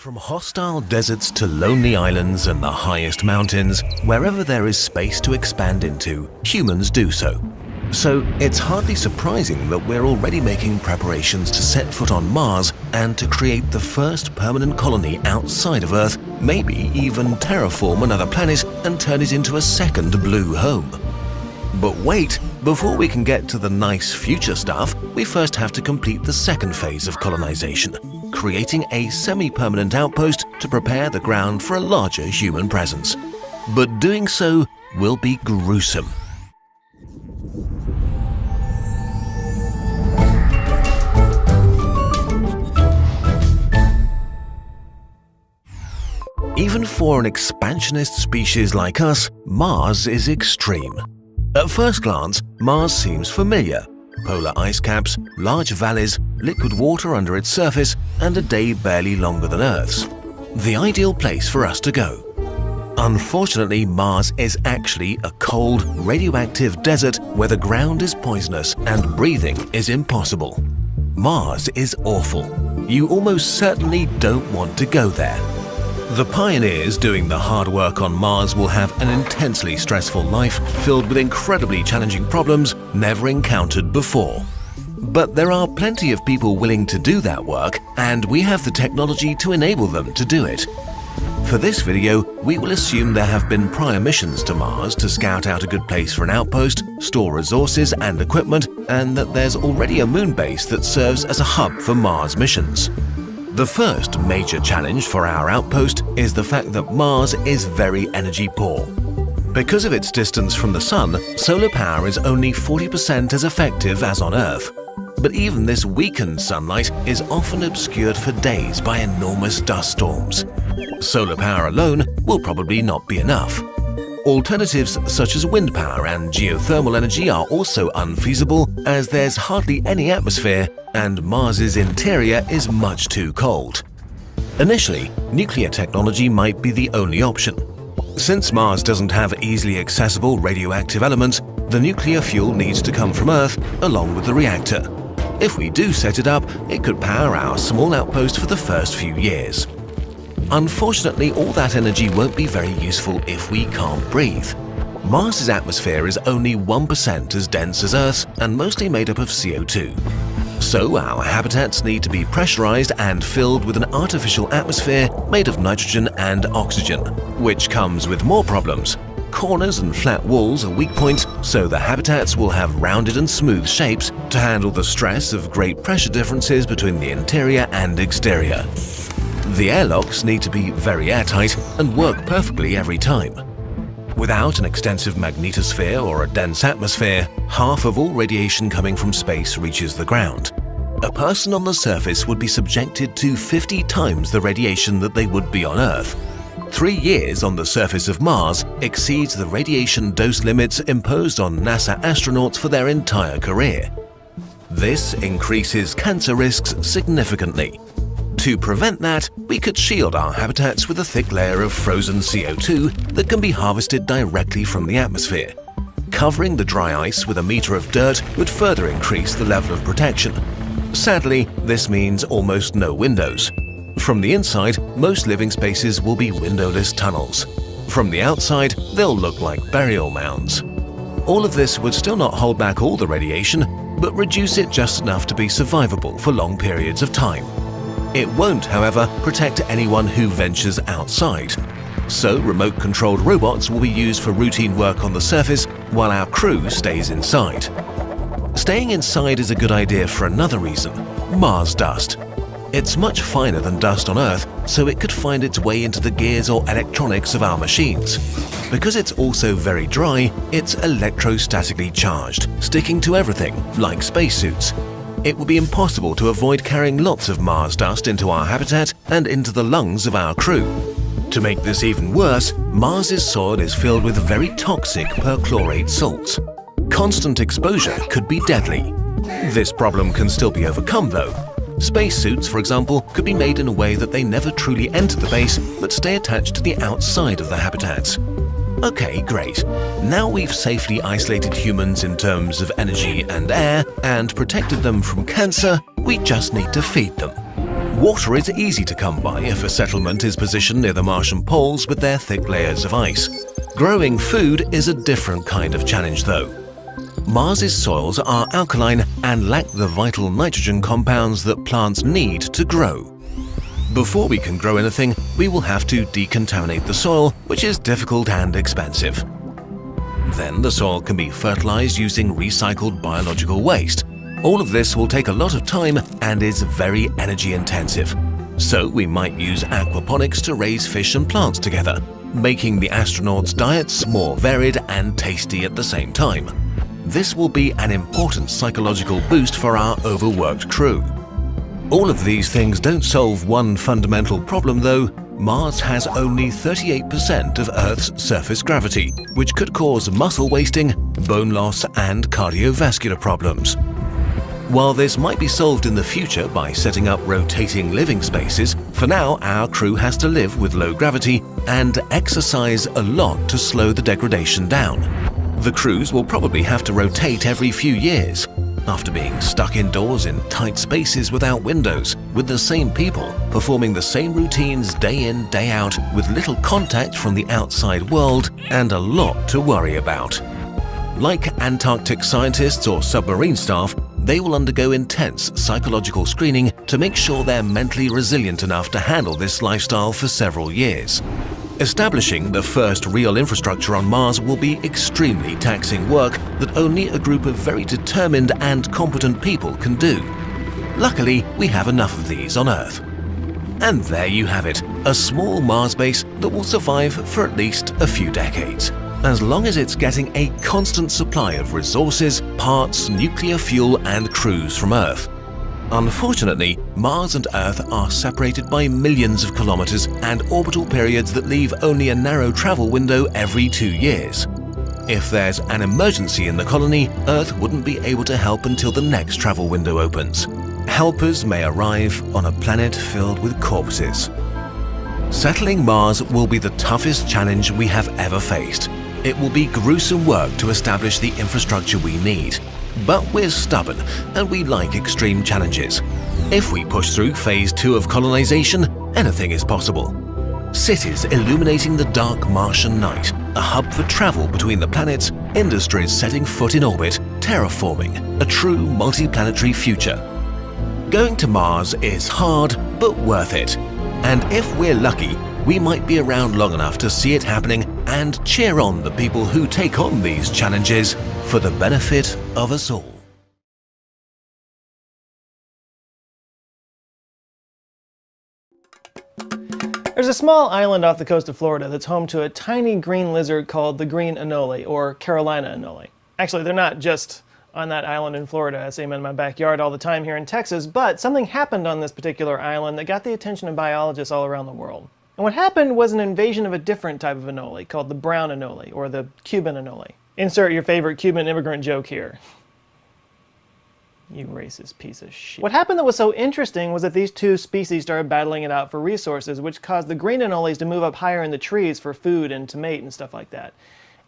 From hostile deserts to lonely islands and the highest mountains, wherever there is space to expand into, humans do so. So it's hardly surprising that we're already making preparations to set foot on Mars and to create the first permanent colony outside of Earth, maybe even terraform another planet and turn it into a second blue home. But wait, before we can get to the nice future stuff, we first have to complete the second phase of colonization, creating a semi-permanent outpost to prepare the ground for a larger human presence. But doing so will be gruesome. Even for an expansionist species like us, Mars is extreme. At first glance, Mars seems familiar. Polar ice caps, large valleys, liquid water under its surface, and a day barely longer than Earth's. The ideal place for us to go. Unfortunately, Mars is actually a cold, radioactive desert where the ground is poisonous and breathing is impossible. Mars is awful. You almost certainly don't want to go there. The pioneers doing the hard work on Mars will have an intensely stressful life filled with incredibly challenging problems never encountered before. But there are plenty of people willing to do that work, and we have the technology to enable them to do it. For this video, we will assume there have been prior missions to Mars to scout out a good place for an outpost, store resources and equipment, and that there's already a moon base that serves as a hub for Mars missions. The first major challenge for our outpost is the fact that Mars is very energy poor. Because of its distance from the Sun, solar power is only 40% as effective as on Earth. But even this weakened sunlight is often obscured for days by enormous dust storms. Solar power alone will probably not be enough. Alternatives such as wind power and geothermal energy are also unfeasible, as there's hardly any atmosphere and Mars's interior is much too cold. Initially, nuclear technology might be the only option. Since Mars doesn't have easily accessible radioactive elements, the nuclear fuel needs to come from Earth along with the reactor. If we do set it up, it could power our small outpost for the first few years. Unfortunately, all that energy won't be very useful if we can't breathe. Mars's atmosphere is only 1% as dense as Earth's and mostly made up of CO2. So our habitats need to be pressurized and filled with an artificial atmosphere made of nitrogen and oxygen, which comes with more problems. Corners and flat walls are weak points, so the habitats will have rounded and smooth shapes to handle the stress of great pressure differences between the interior and exterior. The airlocks need to be very airtight and work perfectly every time. Without an extensive magnetosphere or a dense atmosphere, half of all radiation coming from space reaches the ground. A person on the surface would be subjected to 50 times the radiation that they would be on Earth. 3 years on the surface of Mars exceeds the radiation dose limits imposed on NASA astronauts for their entire career. This increases cancer risks significantly. To prevent that, we could shield our habitats with a thick layer of frozen CO2 that can be harvested directly from the atmosphere. Covering the dry ice with a meter of dirt would further increase the level of protection. Sadly, this means almost no windows. From the inside, most living spaces will be windowless tunnels. From the outside, they'll look like burial mounds. All of this would still not hold back all the radiation, but reduce it just enough to be survivable for long periods of time. It won't, however, protect anyone who ventures outside. So remote-controlled robots will be used for routine work on the surface while our crew stays inside. Staying inside is a good idea for another reason: Mars dust. It's much finer than dust on Earth, so it could find its way into the gears or electronics of our machines. Because it's also very dry, it's electrostatically charged, sticking to everything, like spacesuits. It would be impossible to avoid carrying lots of Mars dust into our habitat and into the lungs of our crew. To make this even worse, Mars's soil is filled with very toxic perchlorate salts. Constant exposure could be deadly. This problem can still be overcome though. Spacesuits, for example, could be made in a way that they never truly enter the base but stay attached to the outside of the habitats. Okay, great. Now we've safely isolated humans in terms of energy and air and protected them from cancer, we just need to feed them. Water is easy to come by if a settlement is positioned near the Martian poles with their thick layers of ice. Growing food is a different kind of challenge though. Mars's soils are alkaline and lack the vital nitrogen compounds that plants need to grow. Before we can grow anything, we will have to decontaminate the soil, which is difficult and expensive. Then the soil can be fertilized using recycled biological waste. All of this will take a lot of time and is very energy intensive. So we might use aquaponics to raise fish and plants together, making the astronauts' diets more varied and tasty at the same time. This will be an important psychological boost for our overworked crew. All of these things don't solve one fundamental problem though. Mars has only 38% of Earth's surface gravity, which could cause muscle wasting, bone loss, and cardiovascular problems. While this might be solved in the future by setting up rotating living spaces, for now our crew has to live with low gravity and exercise a lot to slow the degradation down. The crews will probably have to rotate every few years. After being stuck indoors in tight spaces without windows, with the same people, performing the same routines day in, day out, with little contact from the outside world and a lot to worry about. Like Antarctic scientists or submarine staff, they will undergo intense psychological screening to make sure they're mentally resilient enough to handle this lifestyle for several years. Establishing the first real infrastructure on Mars will be extremely taxing work that only a group of very determined and competent people can do. Luckily, we have enough of these on Earth. And there you have it, a small Mars base that will survive for at least a few decades, as long as it's getting a constant supply of resources, parts, nuclear fuel, and crews from Earth. Unfortunately, Mars and Earth are separated by millions of kilometers and orbital periods that leave only a narrow travel window every 2 years. If there's an emergency in the colony, Earth wouldn't be able to help until the next travel window opens. Helpers may arrive on a planet filled with corpses. Settling Mars will be the toughest challenge we have ever faced. It will be gruesome work to establish the infrastructure we need. But we're stubborn and we like extreme challenges. If we push through phase 2 of colonization, anything is possible. Cities illuminating the dark Martian night, a hub for travel between the planets, industries setting foot in orbit, terraforming, a true multi-planetary future. Going to Mars is hard, but worth it. And if we're lucky, we might be around long enough to see it happening and cheer on the people who take on these challenges for the benefit of us all. There's a small island off the coast of Florida that's home to a tiny green lizard called the green anole, or Carolina anole. Actually, they're not just on that island in Florida. I see them in my backyard all the time here in Texas, but something happened on this particular island that got the attention of biologists all around the world. And what happened was an invasion of a different type of anole called the brown anole, or the Cuban anole. Insert your favorite Cuban immigrant joke here. You racist piece of shit. What happened that was so interesting was that these two species started battling it out for resources, which caused the green anoles to move up higher in the trees for food and to mate and stuff like that.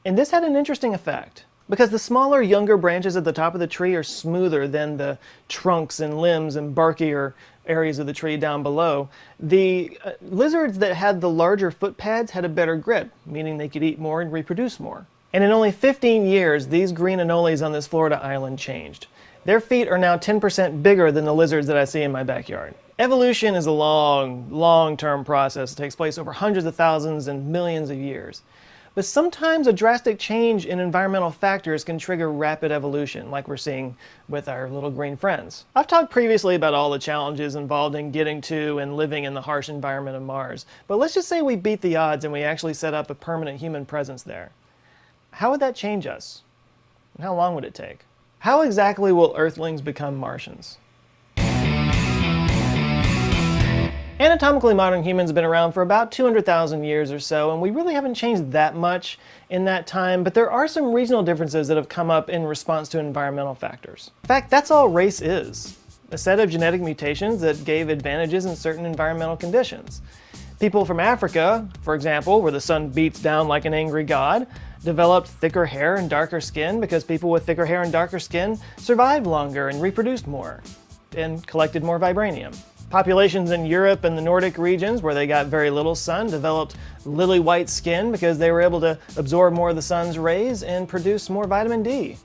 And this had an interesting effect, because the smaller, younger branches at the top of the tree are smoother than the trunks and limbs and barkier areas of the tree down below. The lizards that had the larger foot pads had a better grip, meaning they could eat more and reproduce more. And in only 15 years, these green anoles on this Florida island changed. Their feet are now 10% bigger than the lizards that I see in my backyard. Evolution is a long-term process. It takes place over hundreds of thousands and millions of years. But sometimes a drastic change in environmental factors can trigger rapid evolution, like we're seeing with our little green friends. I've talked previously about all the challenges involved in getting to and living in the harsh environment of Mars, but let's just say we beat the odds and we actually set up a permanent human presence there. How would that change us? And how long would it take? How exactly will Earthlings become Martians? Anatomically modern humans have been around for about 200,000 years or so, and we really haven't changed that much in that time, but there are some regional differences that have come up in response to environmental factors. In fact, that's all race is. A set of genetic mutations that gave advantages in certain environmental conditions. People from Africa, for example, where the sun beats down like an angry god, developed thicker hair and darker skin because people with thicker hair and darker skin survived longer and reproduced more, and collected more vibranium. Populations in Europe and the Nordic regions, where they got very little sun, developed lily-white skin because they were able to absorb more of the sun's rays and produce more vitamin D.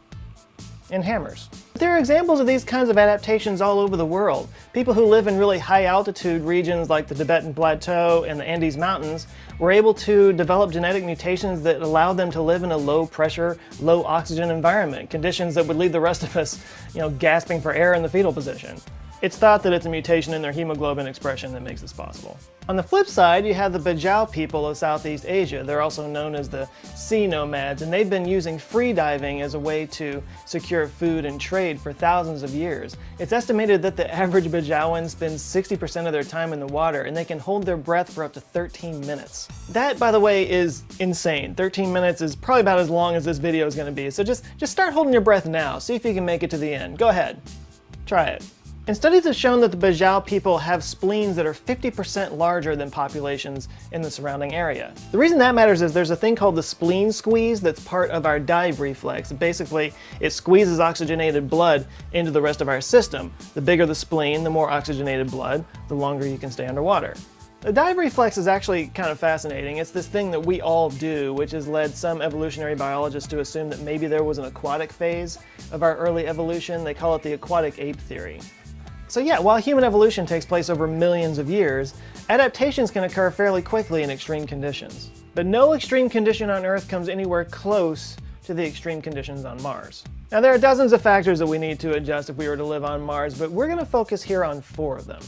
And hammers. There are examples of these kinds of adaptations all over the world. People who live in really high altitude regions like the Tibetan Plateau and the Andes Mountains were able to develop genetic mutations that allowed them to live in a low pressure, low oxygen environment, conditions that would leave the rest of us, gasping for air in the fetal position. It's thought that it's a mutation in their hemoglobin expression that makes this possible. On the flip side, you have the Bajau people of Southeast Asia. They're also known as the sea nomads, and they've been using free diving as a way to secure food and trade for thousands of years. It's estimated that the average Bajauan spends 60% of their time in the water, and they can hold their breath for up to 13 minutes. That, by the way, is insane. 13 minutes is probably about as long as this video is going to be, so just start holding your breath now. See if you can make it to the end. Go ahead. Try it. And studies have shown that the Bajau people have spleens that are 50% larger than populations in the surrounding area. The reason that matters is there's a thing called the spleen squeeze that's part of our dive reflex. Basically, it squeezes oxygenated blood into the rest of our system. The bigger the spleen, the more oxygenated blood, the longer you can stay underwater. The dive reflex is actually kind of fascinating. It's this thing that we all do, which has led some evolutionary biologists to assume that maybe there was an aquatic phase of our early evolution. They call it the aquatic ape theory. So yeah, while human evolution takes place over millions of years, adaptations can occur fairly quickly in extreme conditions. But no extreme condition on Earth comes anywhere close to the extreme conditions on Mars. Now there are dozens of factors that we need to adjust if we were to live on Mars, but we're going to focus here on 4 of them.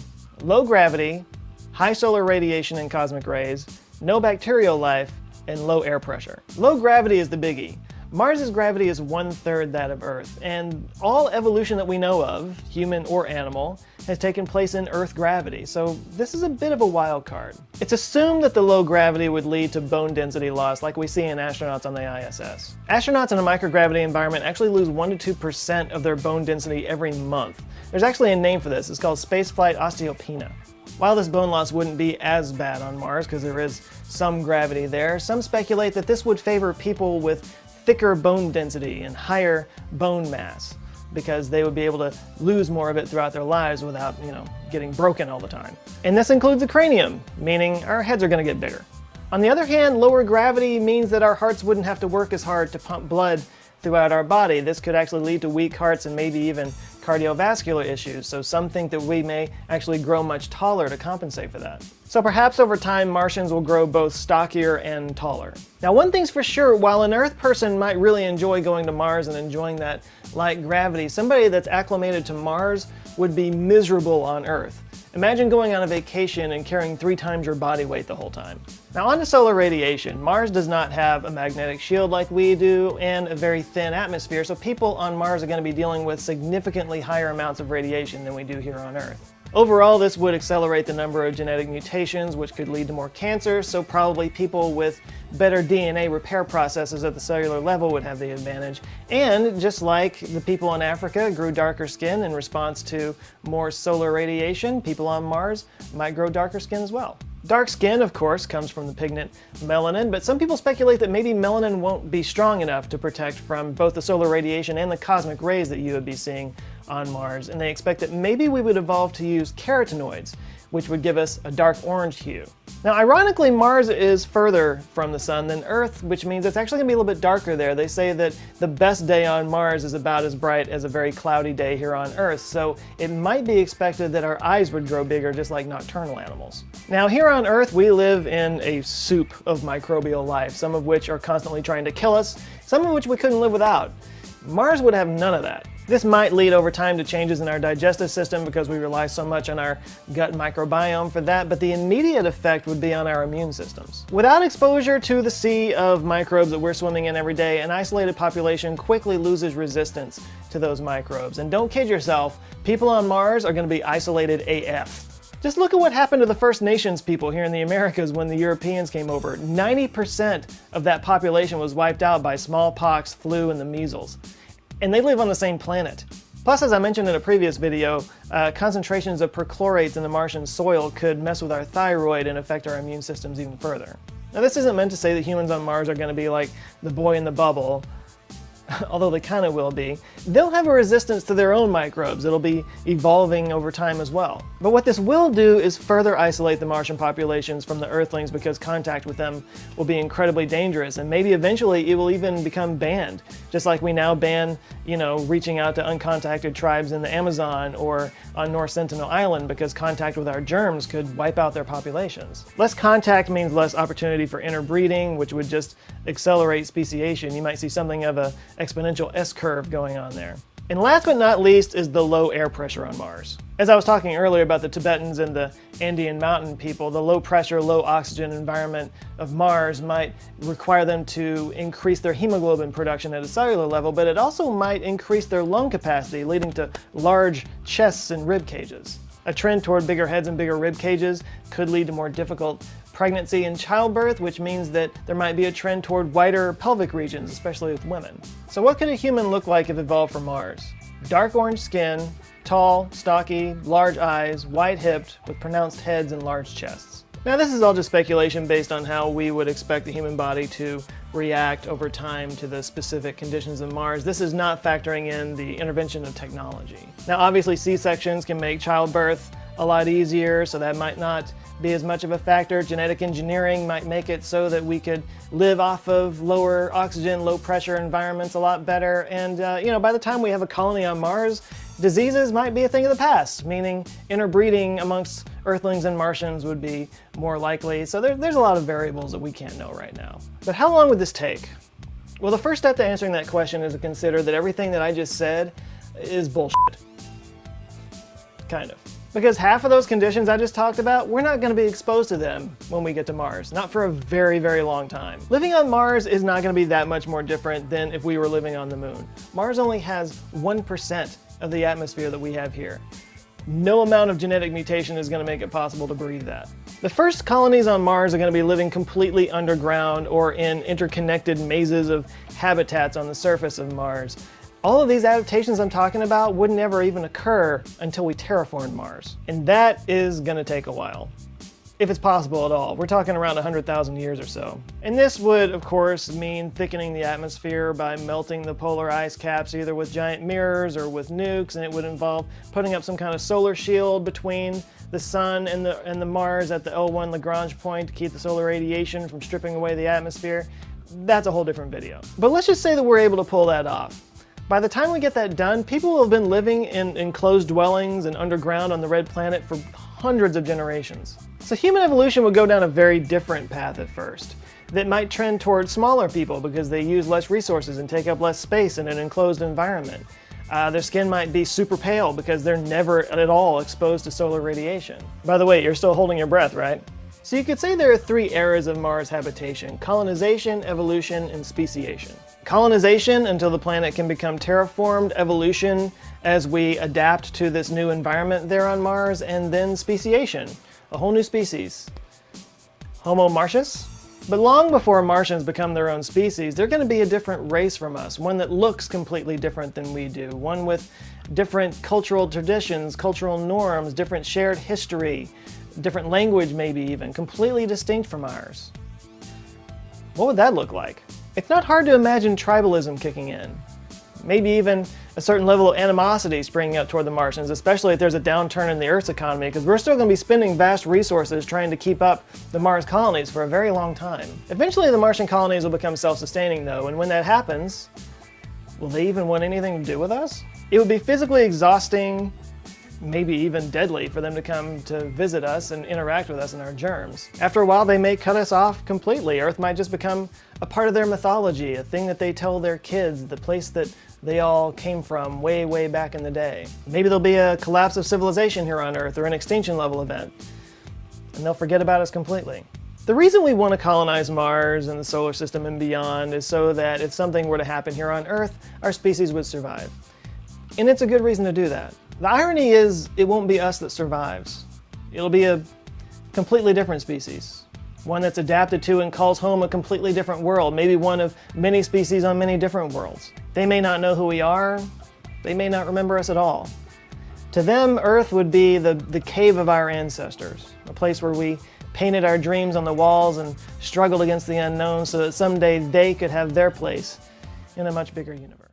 Low gravity, high solar radiation and cosmic rays, no bacterial life, and low air pressure. Low gravity is the biggie. Mars's gravity is 1/3 that of Earth, and all evolution that we know of, human or animal, has taken place in Earth gravity, so this is a bit of a wild card. It's assumed that the low gravity would lead to bone density loss like we see in astronauts on the ISS. Astronauts in a microgravity environment actually lose 1 to 2% of their bone density every month. There's actually a name for this. It's called spaceflight osteopenia. While this bone loss wouldn't be as bad on Mars because there is some gravity there, some speculate that this would favor people with thicker bone density and higher bone mass because they would be able to lose more of it throughout their lives without, getting broken all the time. And this includes the cranium, meaning our heads are going to get bigger. On the other hand, lower gravity means that our hearts wouldn't have to work as hard to pump blood throughout our body. This could actually lead to weak hearts and maybe even cardiovascular issues, so some think that we may actually grow much taller to compensate for that. So perhaps over time Martians will grow both stockier and taller. Now one thing's for sure, while an Earth person might really enjoy going to Mars and enjoying that light gravity, somebody that's acclimated to Mars would be miserable on Earth. Imagine going on a vacation and carrying 3 times your body weight the whole time. Now on to solar radiation. Mars does not have a magnetic shield like we do and a very thin atmosphere, so people on Mars are going to be dealing with significantly higher amounts of radiation than we do here on Earth. Overall, this would accelerate the number of genetic mutations, which could lead to more cancer, so probably people with better DNA repair processes at the cellular level would have the advantage. And just like the people in Africa grew darker skin in response to more solar radiation, people on Mars might grow darker skin as well. Dark skin, of course, comes from the pigment melanin, but some people speculate that maybe melanin won't be strong enough to protect from both the solar radiation and the cosmic rays that you would be seeing on Mars, and they expect that maybe we would evolve to use carotenoids, which would give us a dark orange hue. Now, ironically, Mars is further from the sun than Earth, which means it's actually going to be a little bit darker there. They say that the best day on Mars is about as bright as a very cloudy day here on Earth, so it might be expected that our eyes would grow bigger just like nocturnal animals. Now, here on Earth, we live in a soup of microbial life, some of which are constantly trying to kill us, some of which we couldn't live without. Mars would have none of that. This might lead over time to changes in our digestive system because we rely so much on our gut microbiome for that, but the immediate effect would be on our immune systems. Without exposure to the sea of microbes that we're swimming in every day, an isolated population quickly loses resistance to those microbes. And don't kid yourself, people on Mars are going to be isolated AF. Just look at what happened to the First Nations people here in the Americas when the Europeans came over. 90% of that population was wiped out by smallpox, flu, and the measles. And they live on the same planet. Plus, as I mentioned in a previous video, concentrations of perchlorates in the Martian soil could mess with our thyroid and affect our immune systems even further. Now, this isn't meant to say that humans on Mars are going to be like the boy in the bubble. although they kind of will be, they'll have a resistance to their own microbes. It'll be evolving over time as well. But what this will do is further isolate the Martian populations from the Earthlings because contact with them will be incredibly dangerous, and maybe eventually it will even become banned, just like we now ban, reaching out to uncontacted tribes in the Amazon or on North Sentinel Island because contact with our germs could wipe out their populations. Less contact means less opportunity for interbreeding, which would just accelerate speciation. You might see something of an exponential S-curve going on there. And last but not least is the low air pressure on Mars. As I was talking earlier about the Tibetans and the Andean mountain people, the low pressure, low oxygen environment of Mars might require them to increase their hemoglobin production at a cellular level, but it also might increase their lung capacity, leading to large chests and rib cages. A trend toward bigger heads and bigger rib cages could lead to more difficult pregnancy and childbirth, which means that there might be a trend toward wider pelvic regions, especially with women. So what could a human look like if evolved for Mars? Dark orange skin, tall, stocky, large eyes, wide-hipped, with pronounced heads and large chests. Now this is all just speculation based on how we would expect the human body to react over time to the specific conditions of Mars. This is not factoring in the intervention of technology. Now obviously C-sections can make childbirth a lot easier, so that might not be as much of a factor. Genetic engineering might make it so that we could live off of lower oxygen, low pressure environments a lot better. And by the time we have a colony on Mars, diseases might be a thing of the past, meaning interbreeding amongst Earthlings and Martians would be more likely. So there's a lot of variables that we can't know right now. But how long would this take? Well, the first step to answering that question is to consider that everything that I just said is bullshit. Kind of. Because half of those conditions I just talked about, we're not going to be exposed to them when we get to Mars. Not for a very, very long time. Living on Mars is not going to be that much more different than if we were living on the moon. Mars only has 1% of the atmosphere that we have here. No amount of genetic mutation is going to make it possible to breathe that. The first colonies on Mars are going to be living completely underground or in interconnected mazes of habitats on the surface of Mars. All of these adaptations I'm talking about would never even occur until we terraformed Mars. And that is gonna take a while. If it's possible at all. We're talking around 100,000 years or so. And this would, of course, mean thickening the atmosphere by melting the polar ice caps either with giant mirrors or with nukes, and it would involve putting up some kind of solar shield between the sun and the Mars at the L1 Lagrange point to keep the solar radiation from stripping away the atmosphere. That's a whole different video. But let's just say that we're able to pull that off. By the time we get that done, people will have been living in enclosed dwellings and underground on the red planet for hundreds of generations. So human evolution would go down a very different path at first, that might trend toward smaller people because they use less resources and take up less space in an enclosed environment. Their skin might be super pale because they're never at all exposed to solar radiation. By the way, you're still holding your breath, right? So you could say there are three eras of Mars habitation: colonization, evolution, and speciation. Colonization until the planet can become terraformed, evolution as we adapt to this new environment there on Mars, and then speciation, a whole new species. Homo Martius? But long before Martians become their own species, they're going to be a different race from us, one that looks completely different than we do, one with different cultural traditions, cultural norms, different shared history, different language maybe even, completely distinct from ours. What would that look like? It's not hard to imagine tribalism kicking in. Maybe even a certain level of animosity springing up toward the Martians, especially if there's a downturn in the Earth's economy, because we're still going to be spending vast resources trying to keep up the Mars colonies for a very long time. Eventually the Martian colonies will become self-sustaining though, and when that happens, will they even want anything to do with us? It would be physically exhausting, maybe even deadly, for them to come to visit us and interact with us and our germs. After a while, they may cut us off completely. Earth might just become a part of their mythology, a thing that they tell their kids, the place that they all came from way, way back in the day. Maybe there'll be a collapse of civilization here on Earth or an extinction level event, and they'll forget about us completely. The reason we want to colonize Mars and the solar system and beyond is so that if something were to happen here on Earth, our species would survive. And it's a good reason to do that. The irony is, it won't be us that survives. It'll be a completely different species. One that's adapted to and calls home a completely different world, maybe one of many species on many different worlds. They may not know who we are. They may not remember us at all. To them, Earth would be the cave of our ancestors, a place where we painted our dreams on the walls and struggled against the unknown so that someday they could have their place in a much bigger universe.